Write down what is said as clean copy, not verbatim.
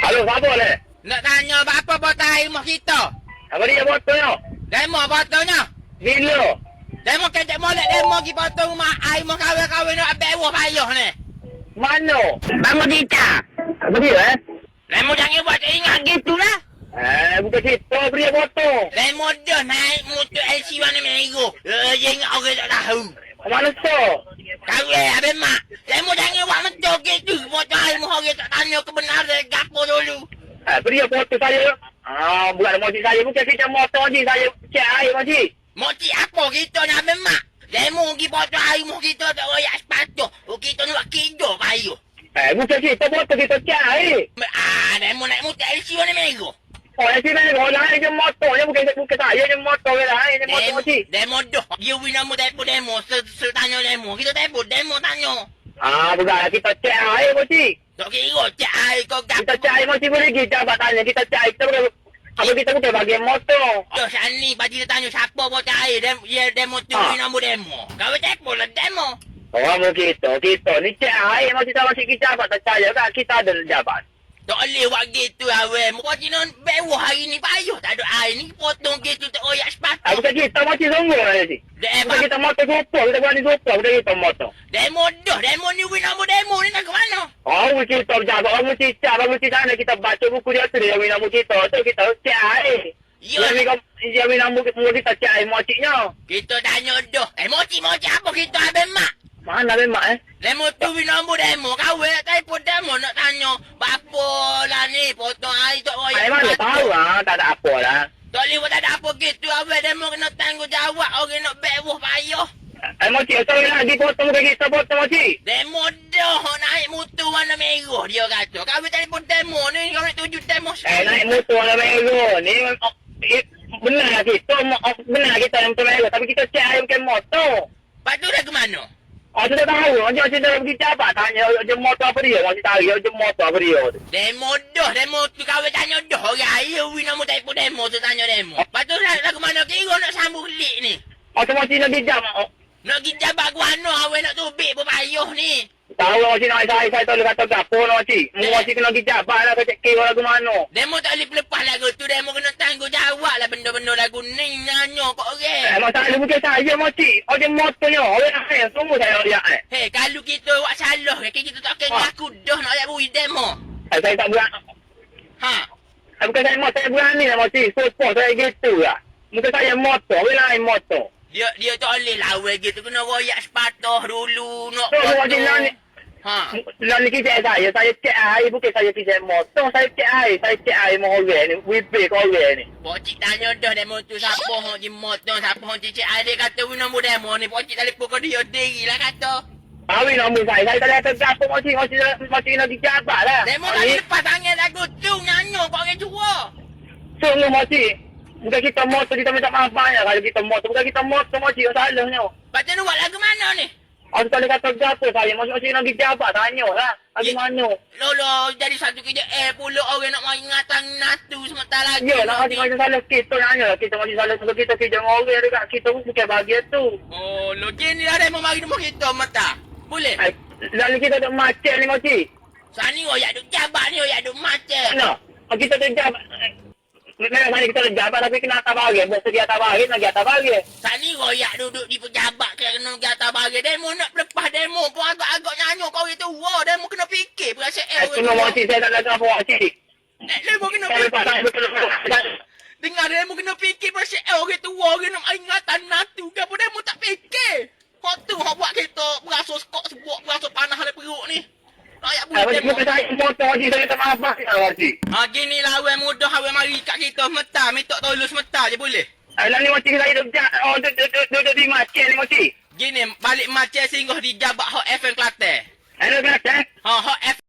Halo, siapa ni? Nak tanya apa botol air rumah kita? Apa dia botolnya? Demo botolnya. Bila? Demo kecek molek demo pergi botol rumah air rumah kawan-kawan nak ambil buah payah ni. Mana? Bangun kita. Apa dia Demo jangan buat ingat gitulah. Bukan cerita apa dia botol. Demo dah naik motor LC warna merah. Dia ingat orang tak tahu. Mana tu? Kau abang mak. Demo jangan buat mentok gitu. Botol air rumah orang tak tanya kebenaran gapo dulu. Apa dia botol saya? Bukan motor saya. Bukan kita motor je. Saya cek air makcik. Moci apa kita ni abang mak? Demo pergi botol air rumah kita tak royak sepatah. Kita nak kido payah. Bukan cerita botol kita cek air. Demo naik motor LC warna merah. Yang sini orang lain je motor. Bukan saya je motor je lain. Dia motor makcik. Demo dah. Dia beri nama telefon demo. Tanya demo. Kita telefon demo tanya. Bukan. Kita cek air makcik. Tak kira cek air kau gap. Kita cek air makcik boleh kita dapat tanya. Kita cek air. Kita bukan... Apa kita bukan bagian motor. Dah Sani pagi dia tanya siapa botol air. Demo tu beri nama demo. Kau telefon lah demo. Orang kita. Ni cek air makcik tak makcik kita dapat percaya kan. Kita ada jabat. Tak boleh buat gitu awal. Muka Cina bewah hari ni payah. Tak ada air ni. Potong gitu tak royak sepatah. Bukan kita makcik sungguh lah cik. Bukan kita motor super. Kita berani super. Bukan kita motor. Demo dah. Demo ni beri nama demo ni nak ke mana? Orang kita berjabat. Orang cicak. Orang cicak sana. Kita baca buku dia tu. Dia beri nama kita. Tu kita cek air. Ya. Dia beri nama kita cek air makciknya. Kita tanya dah. Moci apa kita abang mak? Mana memang Demo tu beri nombor demo. Kau telefon demo nak tanya. Bapa lah ni. Potong air tak royak. Air mana tahu lah. Tak ada apa lah. Tak boleh buat tak ada apa gitu. Awal demo kena tanggungjawab. Orang nak bewah payah. Makcik, sorry lagi potong ke kita potong makcik. Demo dah naik motor warna merah dia kata. Kau telefon demo ni. Kau nak tuju demo. Naik motor warna merah ni. Benar lah kita. Benar lah kita yang motor merah. Tapi kita cek air bukan motor. Lepas tu dah ke mana? Sudah tahu. Macam dah pergi jabat. Tanya je motor apa dia. Macam tahu je motor apa dia. Demo dah. Demo tu kau tanya dah. Orang air win nama telefon demo tu tanya demo. Lepas tu dah ke mana? Kira nak sambung klik ni. Macam nak dijam. Nak pergi jabat ke mana? Awak nak tubik berpayah ni. Tahu macam nak saya tak boleh kata gapo makcik. Makcik kena pergi jabat lah. Kecek kira lagu mana. Demo tak boleh lepas lagu tu. Demo kena tanggungjawab lah benda-benda lagu ni. Nyanyo kok orang. Masalah bukan saya makcik. Orang motornya. Orang lain. Sungguh saya lihat. Hei, kalau kita buat salah. Kita tak kena aku dah nak ayat bui demo. Saya tak berani. Bukan saya motor. Saya berani lah makcik. Support saya gitu lah. Bukan saya motor. Orang lain motor. Dia tak boleh lawan gitu. Kena royak sepatah dulu. Nak So, makcik lalu kisah saya cek air. Bukan saya kisah motor. Saya cek air. Saya cek air dengan orang ni. WP ke orang ni. Pocik tanya dah demo tu siapa hong di motor, siapa hong cicik ada kata win nombor demo ni. Pocik telefon ke dia diri lah kata. Awi nombor saya tak ada kata apa makcik nak dijabat lah. Demo tak lepas tangan lagu tu nyanyo kau orang tua. Sungguh makcik. Bukan kita motor kita minta maaf banyak kalau kita motor. Bukan kita motor makcik yang salahnya. Lepas tu buat lagu mana ni? Aku tak boleh kata apa saya. Makcik nak dijabat tanya lah. Lagu mana? Lolo jadi satu kerja pula orang nak main ingatan natu sementara lagi. Ya lah makcik salah kita nanya lah. Kita makcik salah sebab kita kerja dengan orang dekat kita pun bukan bahagia tu. Oh lo gini lah demo mari demo kita mata. Boleh? Lalu kita duk macet ni makcik. Sani royak duk jabat ni royak duk macet. Mana? Kita duk jabat. Memang mana kita duk jabat tapi kena atas bahagia. Biasa dia atas bahagia, nak atas bahagia. Sani royak duduk di pejabat kena pergi atas bahagia. Demo nak lepas demo pun agak-agak nyanyo kau itu. Wah demo kena fikir berasa Cuma makcik saya tak ada apa makcik. Demo kena Saya lepas fikir. Dengar demo kena fikir berasa orang tu orang nak ingatan natu. Kenapa demo tak fikir? Hak tu hak buat kita berasa skok sebuk berasa panah dalam perut ni. Layak buat demo. Bukan saya motor makcik saya tak maaf makcik. Gini lah awal mudah awal mari kat kita semeta. Minta tolong semeta je boleh. Lalu makcik saya duduk di macet ni makcik. Gini balik macet singgah di Jabak Hot FM Kelantan. Hello Kelantan.